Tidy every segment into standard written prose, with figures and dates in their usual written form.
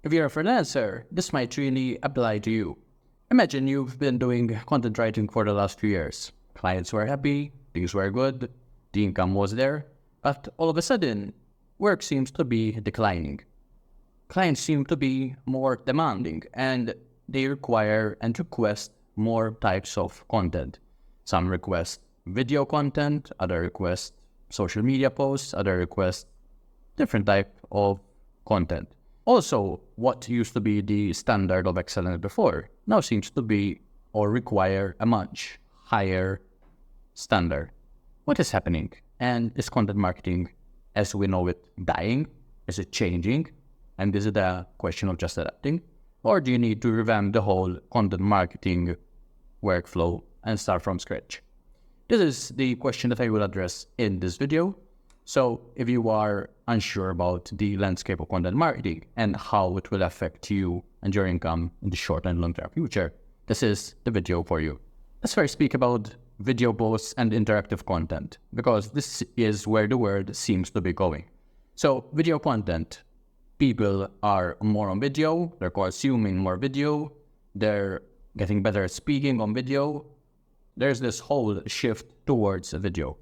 If you're a freelancer, this might really apply to you. Imagine you've been doing content writing for the last few years. Clients were happy, things were good, the income was there, but all of a sudden, work seems to be declining. Clients seem to be more demanding and they require and request more types of content. Some request video content, other request social media posts, other request different type of content. Also, what used to be the standard of excellence before now seems to be or require a much higher standard. What is happening? And is content marketing as we know it dying? Is it changing? And is it a question of just adapting? Or do you need to revamp the whole content marketing workflow and start from scratch? This is the question that I will address in this video. So if you are unsure about the landscape of content marketing and how it will affect you and your income in the short and long-term future, this is the video for you. Let's first speak about video posts and interactive content, because this is where the world seems to be going. So video content, people are more on video, they're consuming more video, they're getting better at speaking on video. There's this whole shift towards a video.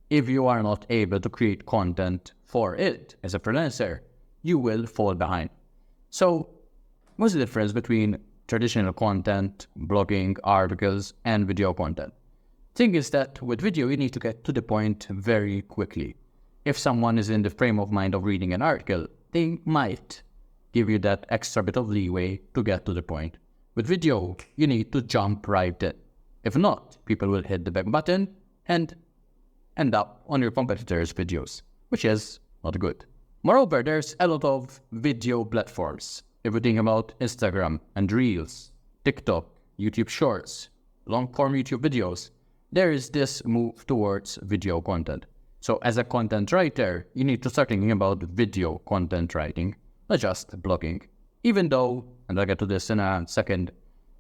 If you are not able to create content for it as a freelancer, you will fall behind. So what's the difference between traditional content, blogging, articles, and video content? Thing is that with video, you need to get to the point very quickly. If someone is in the frame of mind of reading an article, they might give you that extra bit of leeway to get to the point. With video, you need to jump right in. If not, people will hit the back button and end up on your competitors' videos, which is not good. Moreover, there's a lot of video platforms. If we think about Instagram and Reels, TikTok, YouTube Shorts, long-form YouTube videos, there is this move towards video content. So as a content writer, you need to start thinking about video content writing, not just blogging. Even though, and I'll get to this in a second,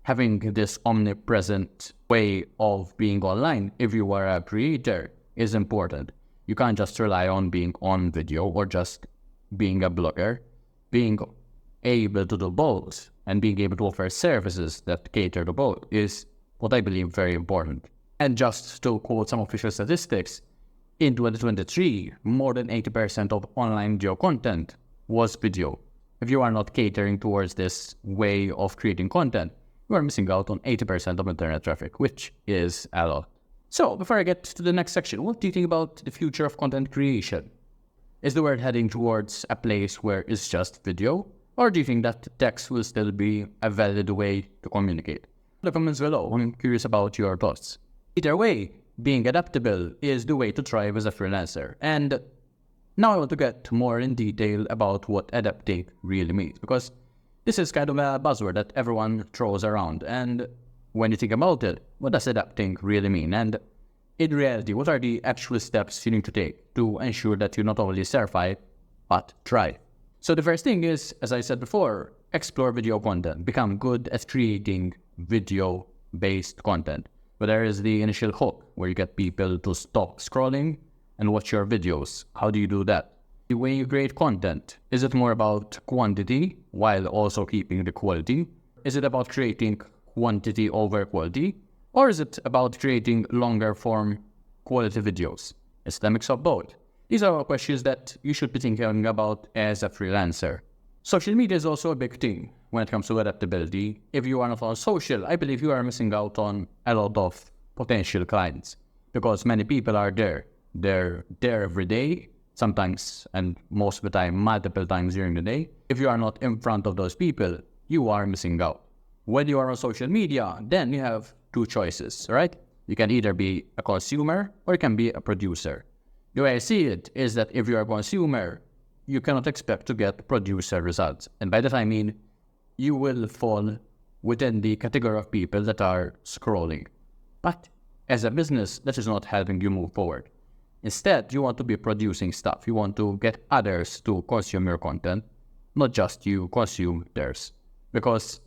having this omnipresent way of being online, if you are a creator, is important. You can't just rely on being on video or just being a blogger. Being able to do both and being able to offer services that cater to both is what I believe very important. And just to quote some official statistics, in 2023, more than 80% of online video content was video. If you are not catering towards this way of creating content, you are missing out on 80% of internet traffic, which is a lot. So, before I get to the next section, what do you think about the future of content creation? Is the world heading towards a place where it's just video? Or do you think that text will still be a valid way to communicate? In the comments below, I'm curious about your thoughts. Either way, being adaptable is the way to thrive as a freelancer. And now I want to get more in detail about what adapting really means, because this is kind of a buzzword that everyone throws around. And when you think about it, what does adapting really mean? And in reality, what are the actual steps you need to take to ensure that you not only survive, but thrive? So the first thing is, as I said before, explore video content. Become good at creating video-based content. But there is the initial hook, where you get people to stop scrolling and watch your videos. How do you do that? When you create content, is it more about quantity while also keeping the quality? Is it about creating quantity over quality? Or is it about creating longer form quality videos? It's the mix of both. These are all questions that you should be thinking about as a freelancer. Social media is also a big thing when it comes to adaptability. If you are not on social, I believe you are missing out on a lot of potential clients, because many people are there. They're there every day, sometimes and most of the time, multiple times during the day. If you are not in front of those people, you are missing out. When you are on social media, then you have two choices, right? You can either be a consumer or you can be a producer. The way I see it is that if you're a consumer, you cannot expect to get producer results. And by that I mean, you will fall within the category of people that are scrolling. But as a business, that is not helping you move forward. Instead, you want to be producing stuff. You want to get others to consume your content, not just you consume theirs. Because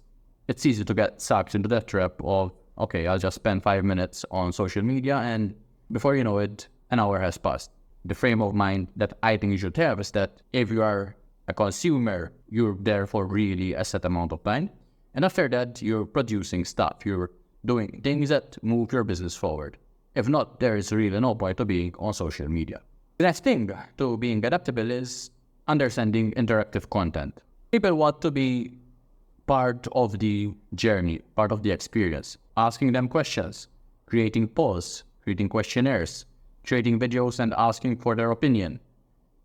it's easy to get sucked into that trap of, okay, I'll just spend 5 minutes on social media and before you know it, an hour has passed. The frame of mind that I think you should have is that if you are a consumer, you're there for really a set amount of time. And after that, you're producing stuff. You're doing things that move your business forward. If not, there is really no point to being on social media. The next thing to being adaptable is understanding interactive content. People want to be part of the journey, part of the experience, asking them questions, creating polls, creating questionnaires, creating videos and asking for their opinion,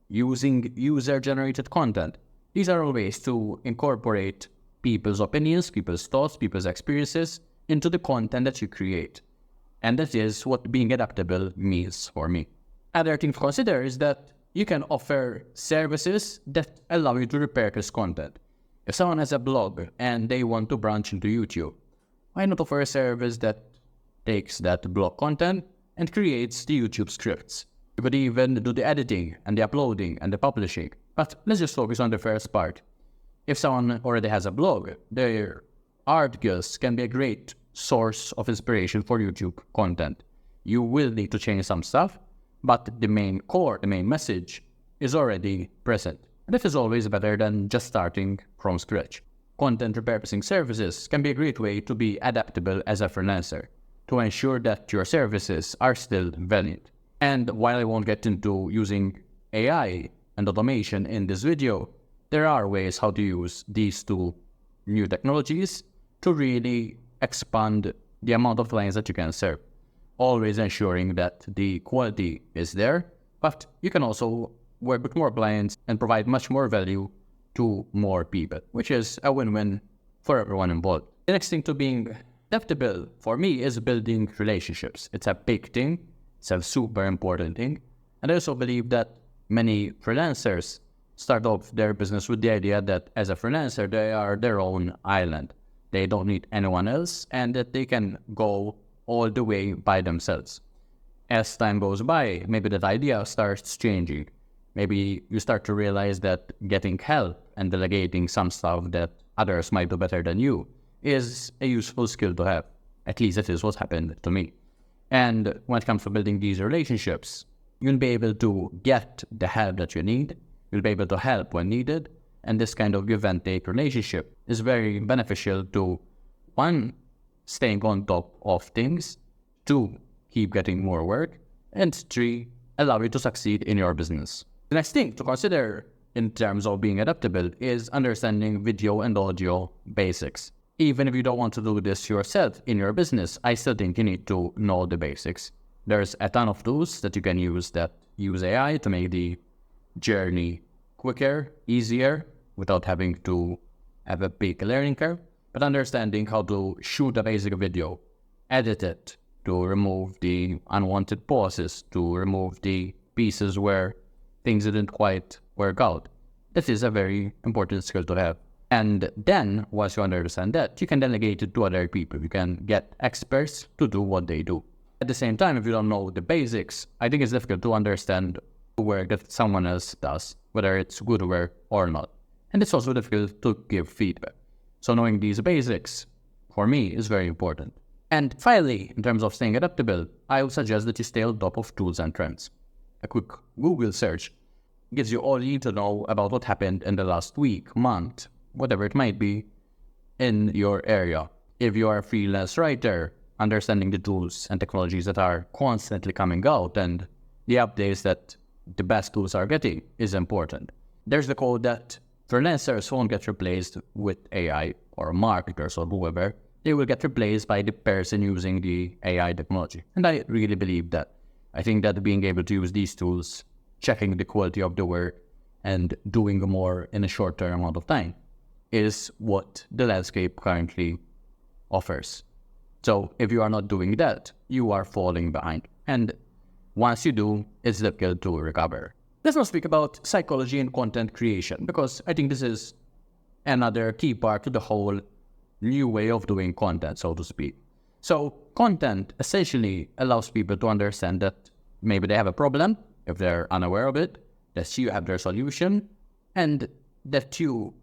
using user-generated content. These are all ways to incorporate people's opinions, people's thoughts, people's experiences into the content that you create. And that is what being adaptable means for me. Another thing to consider is that you can offer services that allow you to repurpose content. If someone has a blog and they want to branch into YouTube, why not offer a service that takes that blog content and creates the YouTube scripts? You could even do the editing and the uploading and the publishing. But let's just focus on the first part. If someone already has a blog, their articles can be a great source of inspiration for YouTube content. You will need to change some stuff, but the main core, the main message is already present. And this is always better than just starting from scratch. Content repurposing services can be a great way to be adaptable as a freelancer, to ensure that your services are still valid. And while I won't get into using AI and automation in this video, there are ways how to use these two new technologies to really expand the amount of clients that you can serve. Always ensuring that the quality is there, but you can also work with more clients and provide much more value to more people, which is a win-win for everyone involved. The next thing to being adaptable for me is building relationships. It's a big thing. It's a super important thing. And I also believe that many freelancers start off their business with the idea that as a freelancer, they are their own island. They don't need anyone else and that they can go all the way by themselves. As time goes by, maybe that idea starts changing. Maybe you start to realize that getting help and delegating some stuff that others might do better than you is a useful skill to have. At least that is what happened to me. And when it comes to building these relationships, you'll be able to get the help that you need. You'll be able to help when needed. And this kind of give and take relationship is very beneficial to, one, staying on top of things, two, keep getting more work, and three, allow you to succeed in your business. The next thing to consider in terms of being adaptable is understanding video and audio basics. Even if you don't want to do this yourself in your business, I still think you need to know the basics. There's a ton of tools that you can use that use AI to make the journey quicker, easier, without having to have a big learning curve, but understanding how to shoot a basic video, edit it, to remove the unwanted pauses, to remove the pieces where things didn't quite work out. This is a very important skill to have. And then, once you understand that, you can delegate it to other people. You can get experts to do what they do. At the same time, if you don't know the basics, I think it's difficult to understand the work that someone else does, whether it's good work or not. And it's also difficult to give feedback. So knowing these basics, for me, is very important. And finally, in terms of staying adaptable, I would suggest that you stay on top of tools and trends. A quick Google search gives you all you need to know about what happened in the last week, month, whatever it might be, in your area. If you are a freelance writer, understanding the tools and technologies that are constantly coming out and the updates that the best tools are getting is important. There's the quote that freelancers won't get replaced with AI or marketers or whoever. They will get replaced by the person using the AI technology. And I really believe that. I think that being able to use these tools, checking the quality of the work, and doing more in a shorter amount of time is what the landscape currently offers. So if you are not doing that, you are falling behind. And once you do, it's difficult to recover. Let's now speak about psychology and content creation, because I think this is another key part to the whole new way of doing content, so to speak. So content essentially allows people to understand that maybe they have a problem, if they're unaware of it, that you have their solution, and that you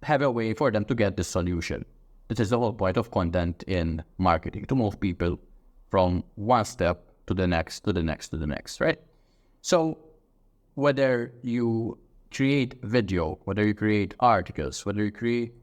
have a way for them to get the solution. This is the whole point of content in marketing, to move people from one step to the next, to the next, to the next, right? So whether you create video, whether you create articles, whether you create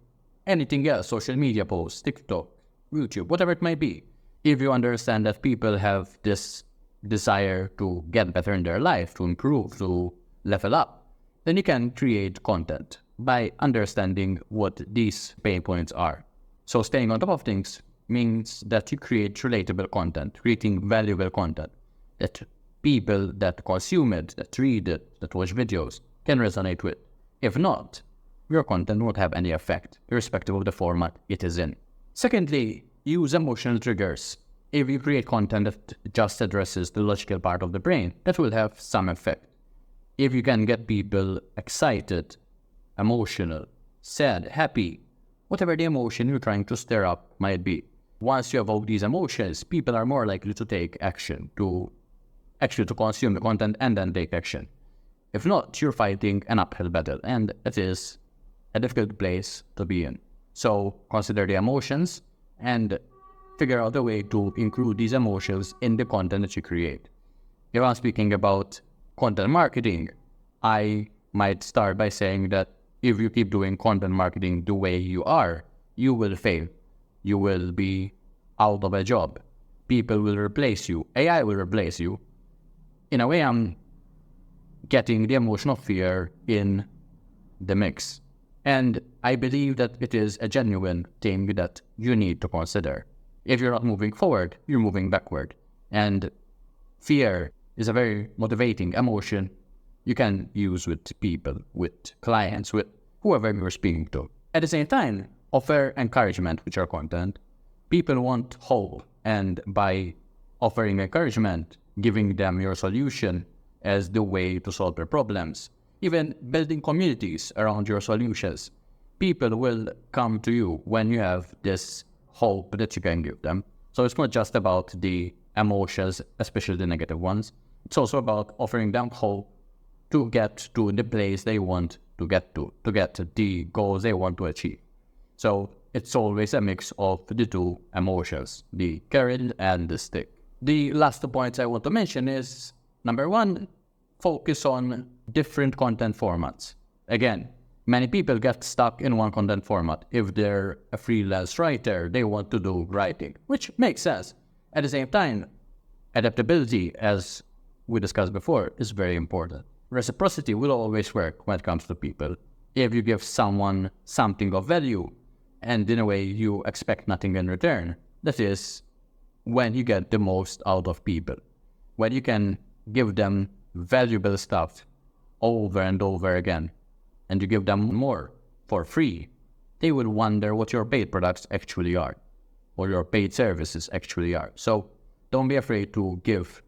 anything else, social media posts, TikTok, YouTube, whatever it might be, if you understand that people have this desire to get better in their life, to improve, to level up, then you can create content by understanding what these pain points are. So staying on top of things means that you create relatable content, creating valuable content that people that consume it, that read it, that watch videos can resonate with. If not, your content won't have any effect, irrespective of the format it is in. Secondly, use emotional triggers. If you create content that just addresses the logical part of the brain, that will have some effect. If you can get people excited, emotional, sad, happy, whatever the emotion you're trying to stir up might be, once you evoke these emotions, people are more likely to take action, to consume the content and then take action. If not, you're fighting an uphill battle, and it is a difficult place to be in. So consider the emotions and figure out a way to include these emotions in the content that you create. If I'm speaking about content marketing, I might start by saying that if you keep doing content marketing the way you are, you will fail. You will be out of a job. People will replace you. AI will replace you. In a way, I'm getting the emotion of fear in the mix. And I believe that it is a genuine thing that you need to consider. If you're not moving forward, you're moving backward. And fear is a very motivating emotion you can use with people, with clients, with whoever you're speaking to. At the same time, offer encouragement with your content. People want hope, and by offering encouragement, giving them your solution as the way to solve their problems, even building communities around your solutions, people will come to you when you have this hope that you can give them. So it's not just about the emotions, especially the negative ones. It's also about offering them hope to get to the place they want to get to get to the goals they want to achieve. So it's always a mix of the two emotions, the carrot and the stick. The last 2 points I want to mention is, number one, focus on different content formats. Again, many people get stuck in one content format. If they're a freelance writer, they want to do writing, which makes sense. At the same time, adaptability, as we discussed before, is very important. Reciprocity will always work when it comes to people. If you give someone something of value, and in a way you expect nothing in return, that is when you get the most out of people. When you can give them valuable stuff over and over again, and you give them more for free, they will wonder what your paid products actually are, or your paid services actually are. So don't be afraid to give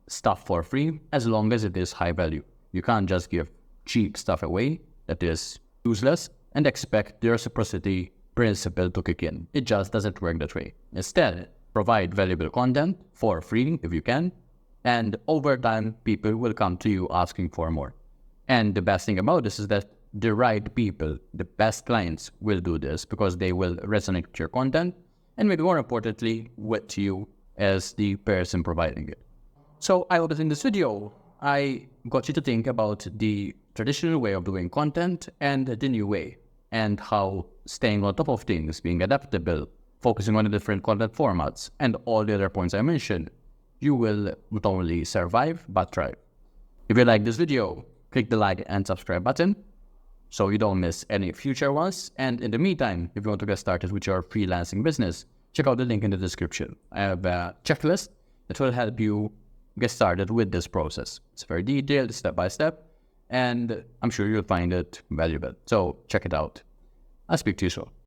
stuff for free as long as it is high value. You can't just give cheap stuff away that is useless and expect the reciprocity principle to kick in. It just doesn't work that way. Instead, provide valuable content for free if you can, and over time, people will come to you asking for more. And the best thing about this is that the right people, the best clients, will do this because they will resonate with your content, and maybe more importantly, with you as the person providing it. So I hope that in this video, I got you to think about the traditional way of doing content and the new way, and how staying on top of things, being adaptable, focusing on the different content formats, and all the other points I mentioned, you will not only survive, but thrive. If you like this video, click the like and subscribe button so you don't miss any future ones. And in the meantime, if you want to get started with your freelancing business, check out the link in the description. I have a checklist that will help you get started with this process. It's very detailed, step by step, and I'm sure you'll find it valuable. So check it out. I'll speak to you soon.